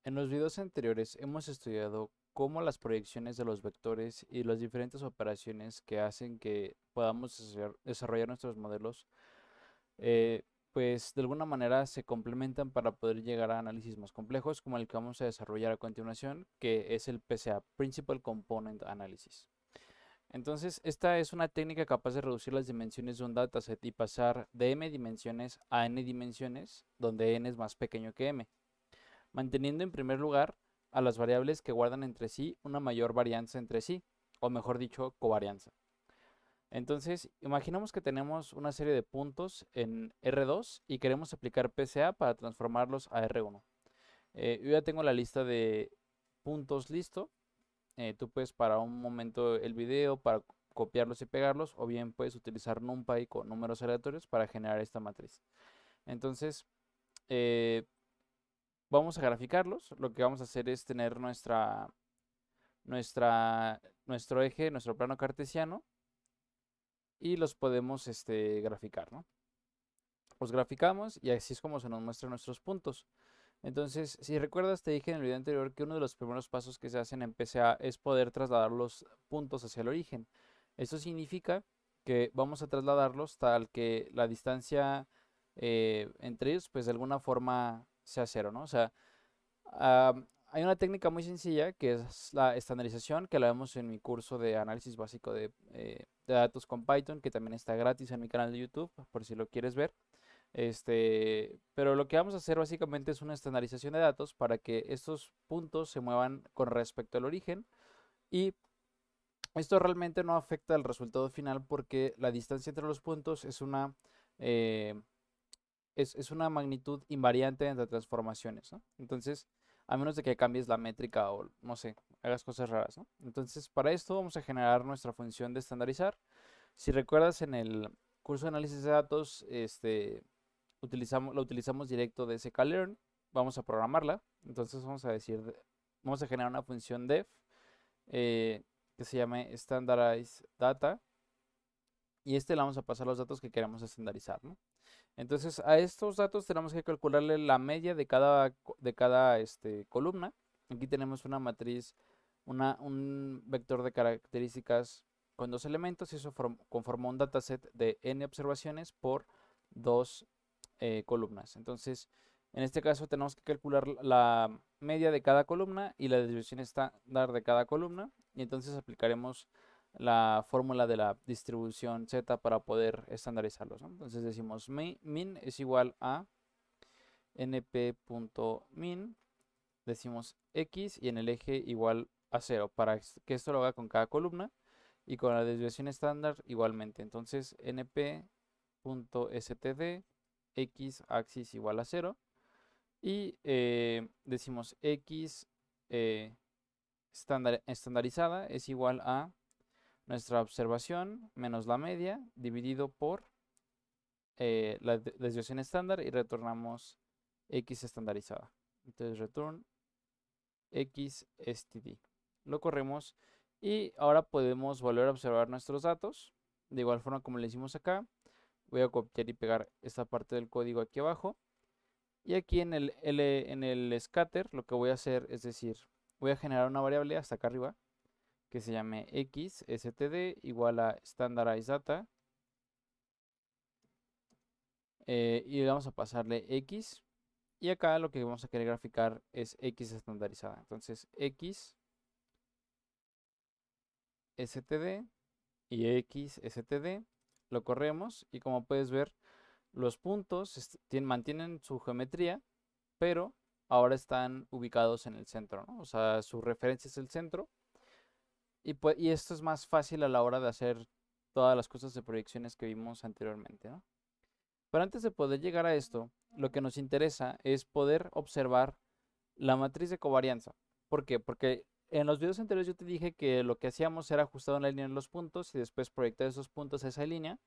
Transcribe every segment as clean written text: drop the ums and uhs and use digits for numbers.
En los videos anteriores hemos estudiado cómo las proyecciones de los vectores y las diferentes operaciones que hacen que podamos desarrollar nuestros modelos, eh, pues de alguna manera se complementan para poder llegar a análisis más complejos como el que vamos a desarrollar a continuación, que es el PCA, Principal Component Analysis. Entonces, esta es una técnica capaz de reducir las dimensiones de un dataset y pasar de m dimensiones a n dimensiones, donde n es más pequeño que m, manteniendo en primer lugar a las variables que guardan entre sí una mayor varianza entre sí, o mejor dicho, covarianza. Entonces, imaginemos que tenemos una serie de puntos en R2 y queremos aplicar PCA para transformarlos a R1. Yo ya tengo la lista de puntos listo. Tú puedes parar un momento el video para copiarlos y pegarlos, o bien puedes utilizar NumPy con números aleatorios para generar esta matriz. Entonces, eh, vamos a graficarlos. Lo que vamos a hacer es tener nuestro eje, nuestro plano cartesiano, y los podemos graficar, ¿no? Los graficamos y así es como se nos muestran nuestros puntos. Entonces, si recuerdas, te dije en el video anterior que uno de los primeros pasos que se hacen en PCA es poder trasladar los puntos hacia el origen. Esto significa que vamos a trasladarlos tal que la distancia entre ellos, pues de alguna forma sea cero, ¿no? O sea, hay una técnica muy sencilla que es la estandarización, que la vemos en mi curso de análisis básico de datos con Python, que también está gratis en mi canal de YouTube, por si lo quieres ver. Pero lo que vamos a hacer básicamente es una estandarización de datos para que estos puntos se muevan con respecto al origen, y esto realmente no afecta el resultado final porque la distancia entre los puntos eh, es una magnitud invariante entre transformaciones, ¿no? Entonces, a menos de que cambies la métrica o, no sé, hagas cosas raras, ¿no? Entonces, para esto vamos a generar nuestra función de estandarizar. Si recuerdas, en el curso de análisis de datos, la utilizamos directo de scikit-learn. Vamos a programarla. Entonces, vamos a generar una función def eh, que se llame standardized data, y le vamos a pasar los datos que queremos estandarizar, ¿no? Entonces, a estos datos tenemos que calcularle la media de cada columna. Aquí tenemos una matriz, un vector de características con dos elementos, y eso conforma un dataset de n observaciones por dos columnas. Entonces, en este caso tenemos que calcular la media de cada columna y la desviación estándar de cada columna, y entonces aplicaremos la fórmula de la distribución z para poder estandarizarlos, ¿no? Entonces decimos min es igual a np.min, decimos x y en el eje igual a 0 para que esto lo haga con cada columna, y con la desviación estándar igualmente. Entonces np.std x axis igual a 0, y decimos x estandarizada es igual a nuestra observación menos la media dividido por la desviación estándar, y retornamos x estandarizada. Entonces return x std. Lo corremos y ahora podemos volver a observar nuestros datos. De igual forma como le hicimos acá, voy a copiar y pegar esta parte del código aquí abajo. Y aquí en el scatter lo que voy a hacer es decir, voy a generar una variable hasta acá arriba que se llame x std igual a standardized data, y le vamos a pasarle x, y acá lo que vamos a querer graficar es x estandarizada. Entonces x std y x std, lo corremos y como puedes ver los puntos mantienen su geometría, pero ahora están ubicados en el centro, ¿no? O sea, su referencia es el centro, y esto es más fácil a la hora de hacer todas las cosas de proyecciones que vimos anteriormente, ¿no? Pero antes de poder llegar a esto, lo que nos interesa es poder observar la matriz de covarianza. ¿Por qué? Porque en los videos anteriores yo te dije que lo que hacíamos era ajustar una línea en los puntos y después proyectar esos puntos a esa línea,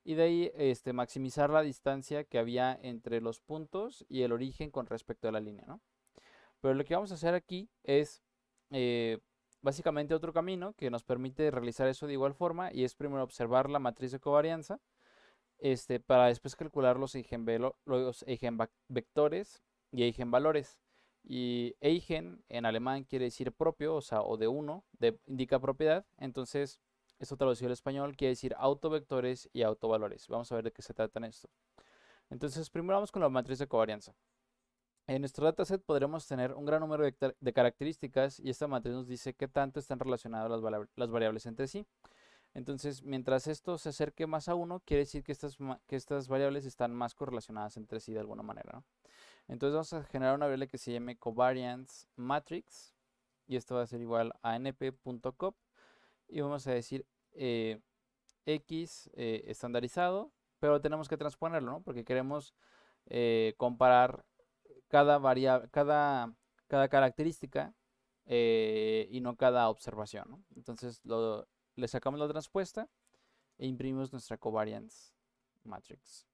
y de ahí maximizar la distancia que había entre los puntos y el origen con respecto a la línea, ¿no? Pero lo que vamos a hacer aquí es eh, básicamente otro camino que nos permite realizar eso de igual forma, y es primero observar la matriz de covarianza para después calcular los eigenvectores y eigenvalores. Y Eigen en alemán quiere decir propio, o sea, o de uno, indica propiedad. Entonces, esto traducido al español quiere decir autovectores y autovalores. Vamos a ver de qué se trata en esto. Entonces, primero vamos con la matriz de covarianza. En nuestro dataset podremos tener un gran número de características y esta matriz nos dice qué tanto están relacionadas las variables entre sí. Entonces, mientras esto se acerque más a 1, quiere decir que estas variables están más correlacionadas entre sí de alguna manera, ¿no? Entonces vamos a generar una variable que se llame covariance matrix y esto va a ser igual a np.cop y vamos a decir x estandarizado, pero tenemos que transponerlo, ¿no? Porque queremos comparar cada característica y no cada observación, ¿no? Entonces le sacamos la transpuesta e imprimimos nuestra covariance matrix.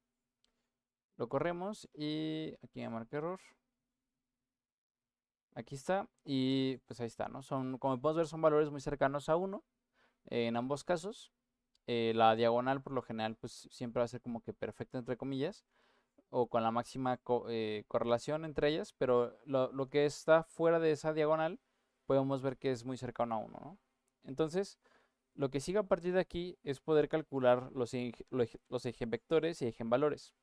Lo corremos y aquí me marca error. Aquí está y pues ahí está, ¿no? Como podemos ver, son valores muy cercanos a 1 en ambos casos. La diagonal por lo general pues siempre va a ser como que perfecta entre comillas o con la máxima correlación entre ellas, pero lo que está fuera de esa diagonal podemos ver que es muy cercano a 1, ¿no? Entonces, lo que sigue a partir de aquí es poder calcular los eigenvectores y eigenvalores.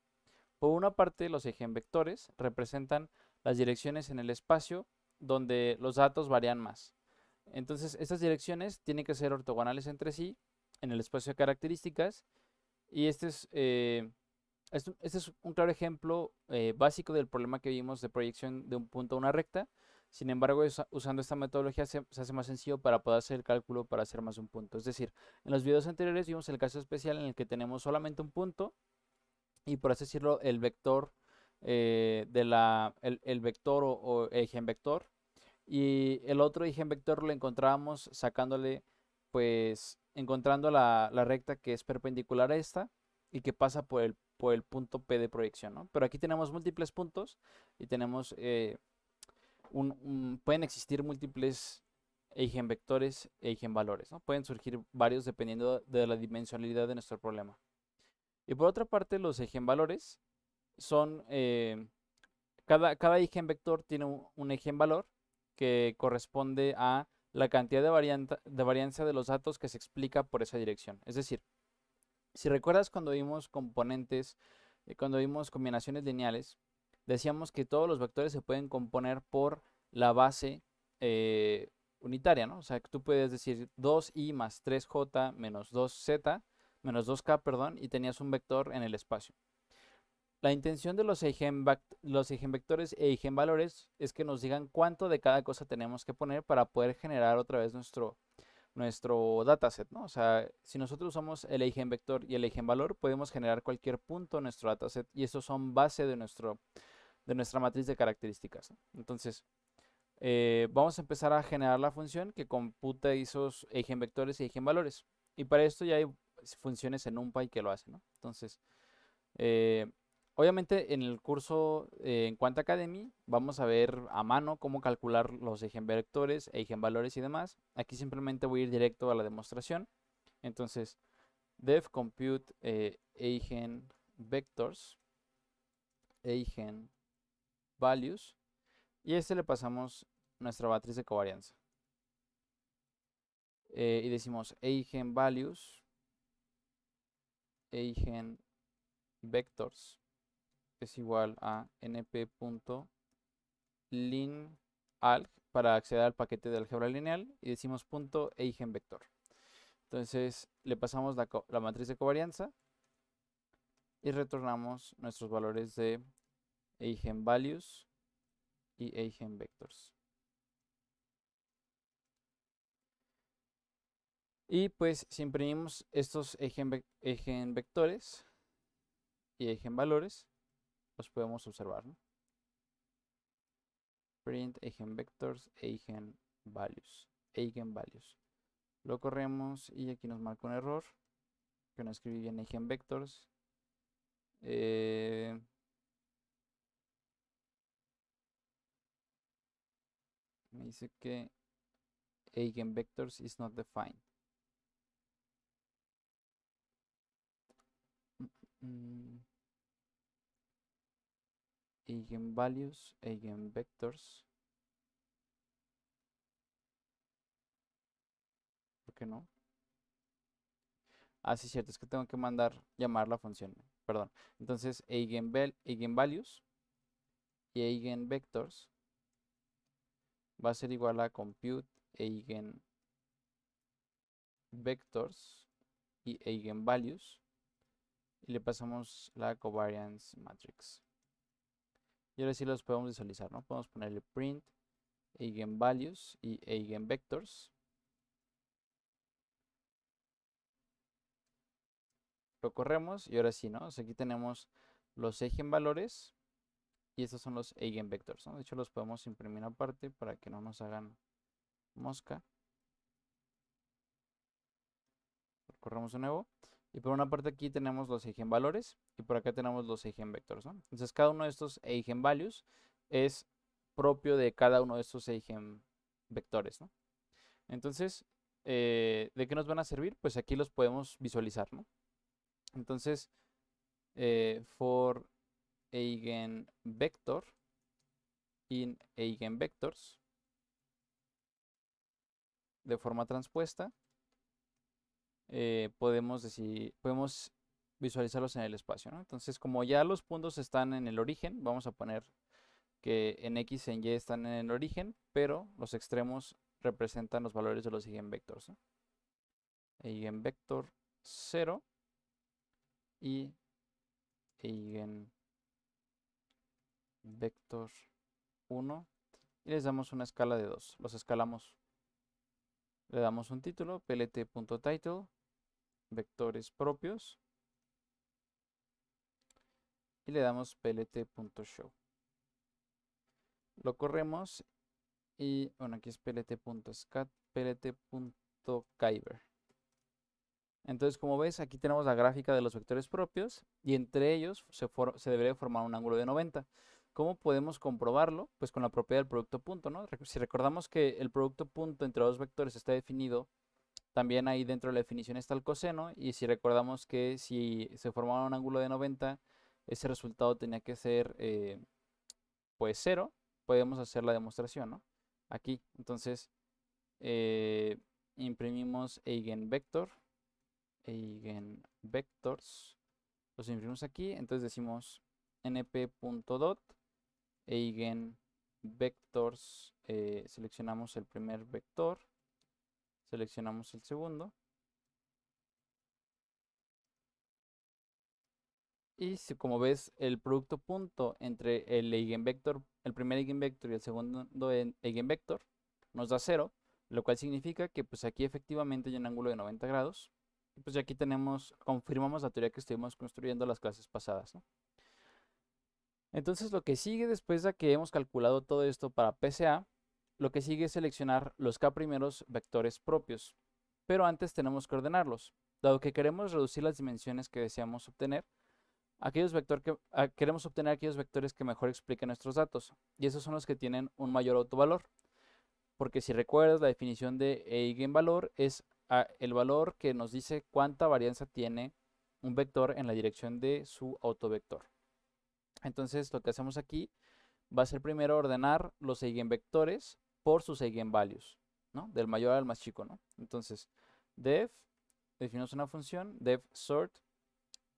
Por una parte, los eigenvectores representan las direcciones en el espacio donde los datos varían más. Entonces, estas direcciones tienen que ser ortogonales entre sí en el espacio de características y este es un claro ejemplo básico del problema que vimos de proyección de un punto a una recta. Sin embargo, usando esta metodología se hace más sencillo para poder hacer el cálculo para hacer más de un punto. Es decir, en los videos anteriores vimos el caso especial en el que tenemos solamente un punto y por así decirlo, el vector el vector o eigenvector. Y el otro eigenvector lo encontrábamos sacándole, pues, encontrando la recta que es perpendicular a esta y que pasa por el punto P de proyección, ¿no? Pero aquí tenemos múltiples puntos y tenemos, pueden existir múltiples eigenvectores e eigenvalores, ¿no? Pueden surgir varios dependiendo de la dimensionalidad de nuestro problema. Y por otra parte, los eigenvalores son, cada eigenvector tiene un eigenvalor que corresponde a la cantidad de varianza de los datos que se explica por esa dirección. Es decir, si recuerdas cuando vimos componentes, cuando vimos combinaciones lineales, decíamos que todos los vectores se pueden componer por la base unitaria, ¿no? O sea, que tú puedes decir 2i más 3j menos 2z menos 2k, perdón, y tenías un vector en el espacio. La intención de los eigenvectores e eigenvalores es que nos digan cuánto de cada cosa tenemos que poner para poder generar otra vez nuestro dataset, ¿no? O sea, si nosotros usamos el eigenvector y el eigenvalor, podemos generar cualquier punto en nuestro dataset y estos son base de nuestra matriz de características, ¿no? Entonces, vamos a empezar a generar la función que computa esos eigenvectores y eigenvalores. Y para esto ya hay funciones en NumPy que lo hacen, ¿no? Entonces, eh, obviamente en el curso en Quant Academy vamos a ver a mano cómo calcular los eigenvectores, eigenvalores y demás. Aquí simplemente voy a ir directo a la demostración. Entonces, def compute eigenvectors, eigenvalues y a este le pasamos nuestra matriz de covarianza. Y decimos eigenvalues, eigenvectors es igual a np.linalg para acceder al paquete de álgebra lineal y decimos punto eigenvector. Entonces le pasamos la matriz de covarianza y retornamos nuestros valores de eigenvalues y eigenvectors. Y pues si imprimimos estos eigenvectores y eigenvalores, los podemos observar, ¿no? Print eigenvectors, eigenvalues. Lo corremos y aquí nos marca un error, que no escribí bien eigenvectors. Me dice que eigenvectors is not defined. Eigenvalues, eigenvectors. que no. Ah, sí, cierto, es que tengo que llamar la función, perdón. Entonces, eigenvalues y eigenvectors va a ser igual a compute eigenvectors y eigenvalues y le pasamos la covariance matrix. Y ahora sí los podemos visualizar, ¿no? Podemos ponerle print eigenvalues y eigenvectors. Lo corremos y ahora sí, ¿no? O sea, aquí tenemos los eigenvalores y estos son los eigenvectors, ¿no? De hecho, los podemos imprimir aparte para que no nos hagan mosca. Lo corremos de nuevo. Y por una parte aquí tenemos los eigenvalores y por acá tenemos los eigenvectors, ¿no? Entonces, cada uno de estos eigenvalues es propio de cada uno de estos eigenvectores, ¿no? Entonces, ¿de qué nos van a servir? Pues aquí los podemos visualizar, ¿no? Entonces, for eigenvector in eigenvectors de forma transpuesta, podemos visualizarlos en el espacio, ¿no? Entonces, como ya los puntos están en el origen, vamos a poner que en X y en Y están en el origen, pero los extremos representan los valores de los eigenvectors, ¿no? Eigenvector 0 y eigenvector 1 y les damos una escala de 2. Los escalamos. Le damos un título, plt.title, vectores propios y le damos plt.show. Lo corremos y bueno, aquí es plt.scat, plt.kyber. Entonces, como ves, aquí tenemos la gráfica de los vectores propios y entre ellos se debería formar un ángulo de 90. ¿Cómo podemos comprobarlo? Pues con la propiedad del producto punto, ¿no? Si recordamos que el producto punto entre dos vectores está definido, también ahí dentro de la definición está el coseno y si recordamos que si se formaba un ángulo de 90, ese resultado tenía que ser pues 0, podemos hacer la demostración, ¿no? Aquí, entonces, imprimimos eigenvectors, los imprimimos aquí, entonces decimos np.dot eigenvectors, seleccionamos el primer vector, seleccionamos el segundo, y si, como ves, el producto punto entre el eigenvector, el primer eigenvector y el segundo eigenvector nos da 0, lo cual significa que pues aquí efectivamente hay un ángulo de 90 grados. Y pues aquí confirmamos la teoría que estuvimos construyendo las clases pasadas, ¿no? Entonces lo que sigue después de que hemos calculado todo esto para PCA, lo que sigue es seleccionar los K primeros vectores propios. Pero antes tenemos que ordenarlos. Dado que queremos reducir las dimensiones que deseamos obtener, queremos obtener aquellos vectores que mejor expliquen nuestros datos. Y esos son los que tienen un mayor autovalor. Porque si recuerdas, la definición de eigenvalor es el valor que nos dice cuánta varianza tiene un vector en la dirección de su autovector. Entonces lo que hacemos aquí va a ser primero ordenar los eigenvectores por sus eigenvalues, ¿no? Del mayor al más chico, ¿no? Entonces, definimos una función, def sort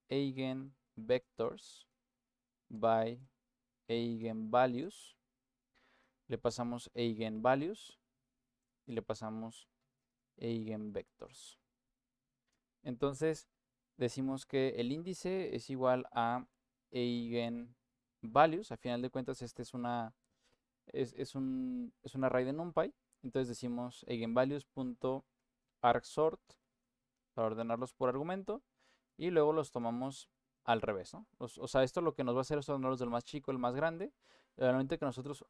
eigenvectors by eigenvalues, le pasamos eigenvalues y le pasamos eigenvectors. Entonces, decimos que el índice es igual a eigenvalues. A final de cuentas, este es un array de NumPy. Entonces decimos eigenvalues.argsort para ordenarlos por argumento y luego los tomamos al revés, ¿no? O sea, esto lo que nos va a hacer es ordenarlos del más chico al más grande. Realmente que nosotros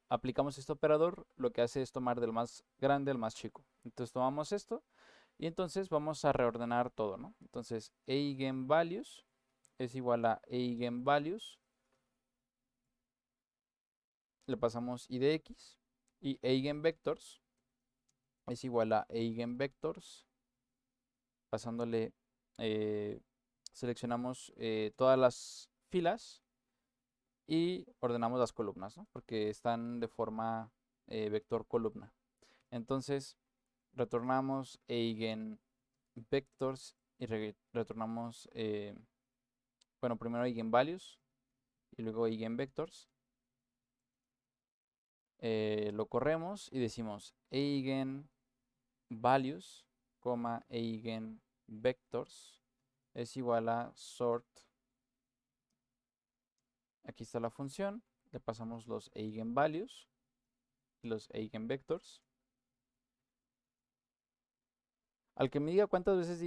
aplicamos este operador, lo que hace es tomar del más grande al más chico. Entonces tomamos esto y entonces vamos a reordenar todo, ¿no? Entonces eigenvalues es igual a eigenvalues, le pasamos i de x y eigenvectors es igual a eigenvectors, pasándole, seleccionamos todas las filas y ordenamos las columnas, ¿no? Porque están de forma vector columna. Entonces retornamos eigenvectors y retornamos, bueno, primero eigenvalues y luego eigenvectors. Lo corremos y decimos eigenvalues, eigenvectors es igual a sort. Aquí está la función, le pasamos los eigenvalues y los eigenvectors. Al que me diga cuántas veces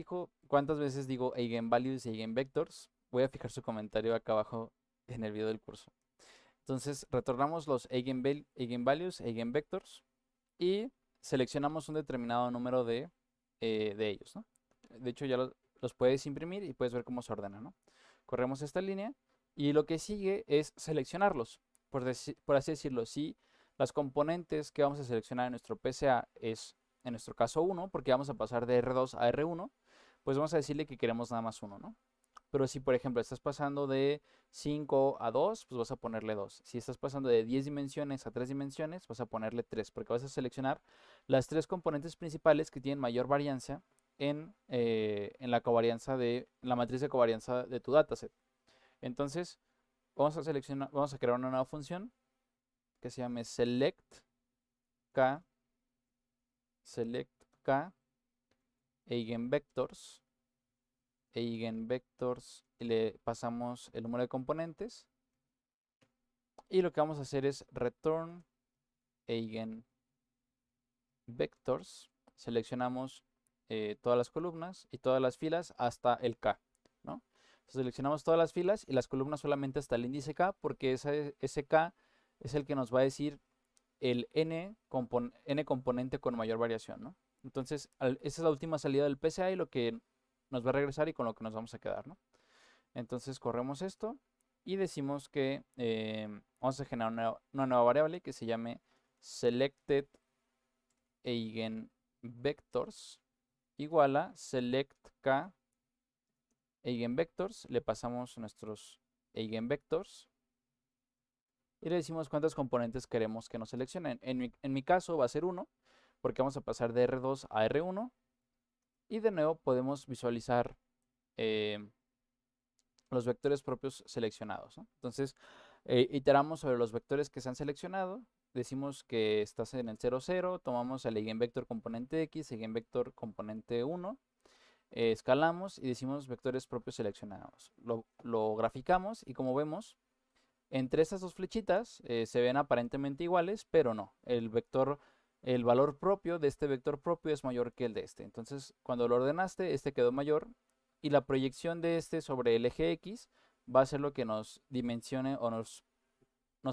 digo eigenvalues y eigenvectors, voy a fijar su comentario acá abajo en el video del curso. Entonces retornamos los eigenvalues, eigenvectors y seleccionamos un determinado número de ellos, ¿no? De hecho ya los puedes imprimir y puedes ver cómo se ordena, ¿no? Corremos esta línea y lo que sigue es seleccionarlos. Por así decirlo, si las componentes que vamos a seleccionar en nuestro PCA es, en nuestro caso 1, porque vamos a pasar de R2 a R1, pues vamos a decirle que queremos nada más 1, ¿no? Pero si, por ejemplo, estás pasando de 5 a 2, pues vas a ponerle 2. Si estás pasando de 10 dimensiones a 3 dimensiones, vas a ponerle 3, porque vas a seleccionar las 3 componentes principales que tienen mayor varianza en la covarianza la matriz de covarianza de tu dataset. Entonces, vamos a crear una nueva función que se llame selectk eigenvectors y le pasamos el número de componentes y lo que vamos a hacer es return eigenvectors. Seleccionamos todas las columnas y todas las filas hasta el k, ¿no? Seleccionamos todas las filas y las columnas solamente hasta el índice k, porque ese k es el que nos va a decir el n componente con mayor variación, ¿no? Entonces, esa es la última salida del PCA y lo que nos va a regresar y con lo que nos vamos a quedar, ¿no? Entonces corremos esto y decimos que vamos a generar una nueva variable que se llame selected eigenvectors igual a selectk eigenvectors. Le pasamos nuestros eigenvectors y le decimos cuántas componentes queremos que nos seleccionen. En mi caso va a ser 1, porque vamos a pasar de R2 a R1. Y de nuevo podemos visualizar los vectores propios seleccionados, ¿no? Entonces, iteramos sobre los vectores que se han seleccionado. Decimos que estás en el 0, 0. Tomamos el eigenvector componente X, eigenvector componente 1. Escalamos y decimos vectores propios seleccionados. Lo graficamos y como vemos, entre estas dos flechitas se ven aparentemente iguales, pero no. El valor propio de este vector propio es mayor que el de este. Entonces, cuando lo ordenaste, este quedó mayor y la proyección de este sobre el eje X va a ser lo que nos dimensione o nos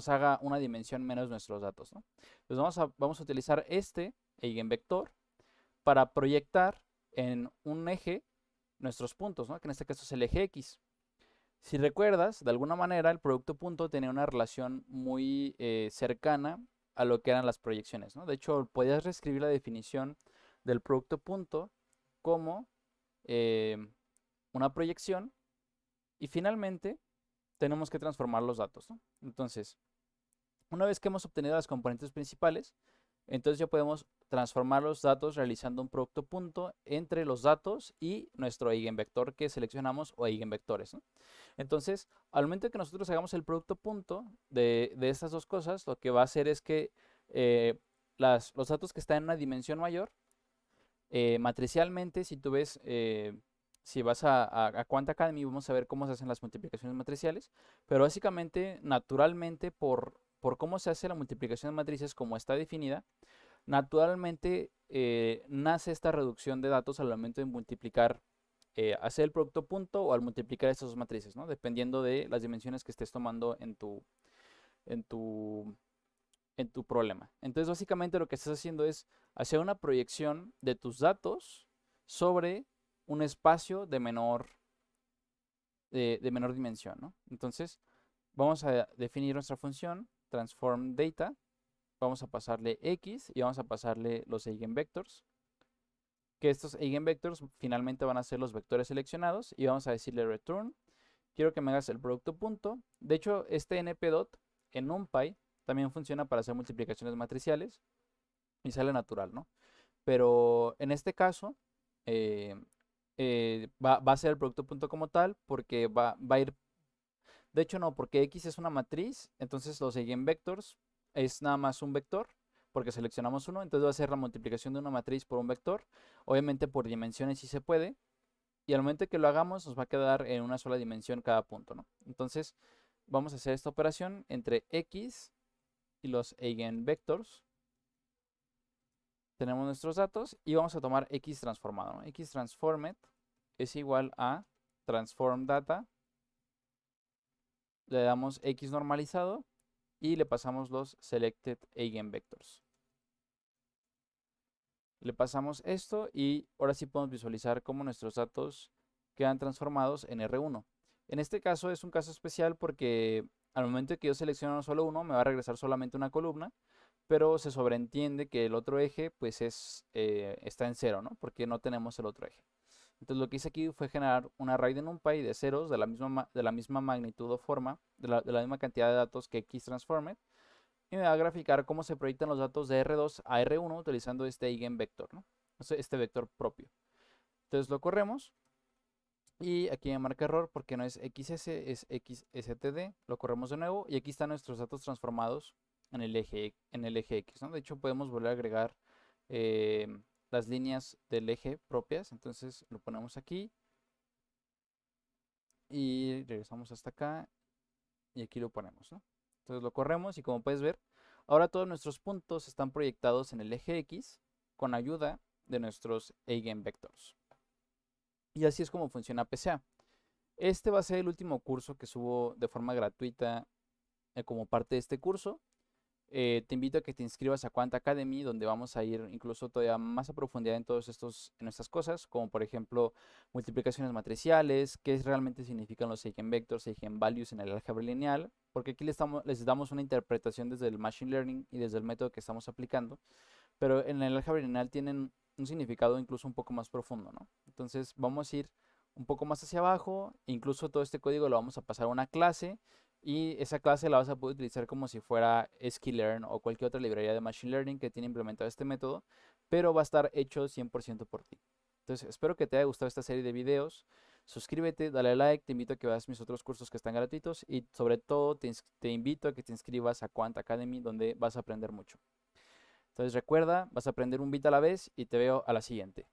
haga una dimensión menos nuestros datos, ¿no? Entonces vamos a utilizar este eigenvector para proyectar en un eje nuestros puntos, ¿no? Que en este caso es el eje X. Si recuerdas, de alguna manera el producto punto tenía una relación muy cercana a lo que eran las proyecciones, ¿no? De hecho, podías reescribir la definición del producto punto como una proyección y finalmente tenemos que transformar los datos, ¿no? Entonces, una vez que hemos obtenido las componentes principales, entonces ya podemos transformar los datos realizando un producto punto entre los datos y nuestro eigenvector que seleccionamos o eigenvectores, ¿no? Entonces, al momento que nosotros hagamos el producto punto de estas dos cosas, lo que va a hacer es que los datos que están en una dimensión mayor, matricialmente, si tú ves, si vas a Quant Academy, vamos a ver cómo se hacen las multiplicaciones matriciales, pero básicamente, naturalmente, por cómo se hace la multiplicación de matrices como está definida, naturalmente nace esta reducción de datos al momento de multiplicar, hacer el producto punto o al multiplicar estas dos matrices, ¿no? Dependiendo de las dimensiones que estés tomando en tu problema. Entonces, básicamente lo que estás haciendo es hacer una proyección de tus datos sobre un espacio de menor dimensión, ¿no? Entonces, vamos a definir nuestra función transform data. Vamos a pasarle X y vamos a pasarle los eigenvectors. Que estos eigenvectors finalmente van a ser los vectores seleccionados y vamos a decirle return. Quiero que me hagas el producto punto. De hecho, este npdot en NumPy también funciona para hacer multiplicaciones matriciales y sale natural, ¿no? pero en este caso eh, va a ser el producto punto como tal porque va a ir, de hecho no, porque X es una matriz, entonces los eigenvectors es nada más un vector, porque seleccionamos uno, entonces va a ser la multiplicación de una matriz por un vector, obviamente por dimensiones sí se puede, y al momento que lo hagamos nos va a quedar en una sola dimensión cada punto, ¿no? Entonces vamos a hacer esta operación entre X y los eigenvectors. Tenemos nuestros datos y vamos a tomar X transformado, ¿no? X transformed es igual a transform data, le damos X normalizado y le pasamos los selected eigenvectors. Le pasamos esto y ahora sí podemos visualizar cómo nuestros datos quedan transformados en R1. En este caso es un caso especial porque al momento de que yo selecciono solo uno me va a regresar solamente una columna, pero se sobreentiende que el otro eje pues está en cero, ¿no? Porque no tenemos el otro eje. Entonces lo que hice aquí fue generar un array de NumPy de ceros de la misma magnitud o forma, de la misma cantidad de datos que XTransformed, y me va a graficar cómo se proyectan los datos de R2 a R1 utilizando este eigenvector, ¿no? Este vector propio. Entonces lo corremos y aquí me marca error porque no es XS, es XSTD. Lo corremos de nuevo y aquí están nuestros datos transformados en el eje X, ¿no? De hecho podemos volver a agregar eh, las líneas del eje propias. Entonces lo ponemos aquí y regresamos hasta acá y aquí lo ponemos, ¿no? Entonces lo corremos y como puedes ver, ahora todos nuestros puntos están proyectados en el eje X con ayuda de nuestros eigenvectors. Y así es como funciona PCA. Este va a ser el último curso que subo de forma gratuita como parte de este curso. Te invito a que te inscribas a Quant Academy, donde vamos a ir incluso todavía más a profundidad en estas cosas, como por ejemplo multiplicaciones matriciales, qué realmente significan los eigenvectors, eigenvalues en el álgebra lineal, porque aquí les damos una interpretación desde el machine learning y desde el método que estamos aplicando, pero en el álgebra lineal tienen un significado incluso un poco más profundo, ¿no? Entonces vamos a ir un poco más hacia abajo, incluso todo este código lo vamos a pasar a una clase y esa clase la vas a poder utilizar como si fuera sklearn o cualquier otra librería de machine learning que tiene implementado este método, pero va a estar hecho 100% por ti. Entonces espero que te haya gustado esta serie de videos. Suscríbete, dale like, te invito a que veas mis otros cursos que están gratuitos y sobre todo te invito a que te inscribas a Quant Academy, donde vas a aprender mucho. Entonces recuerda, vas a aprender un bit a la vez y te veo a la siguiente.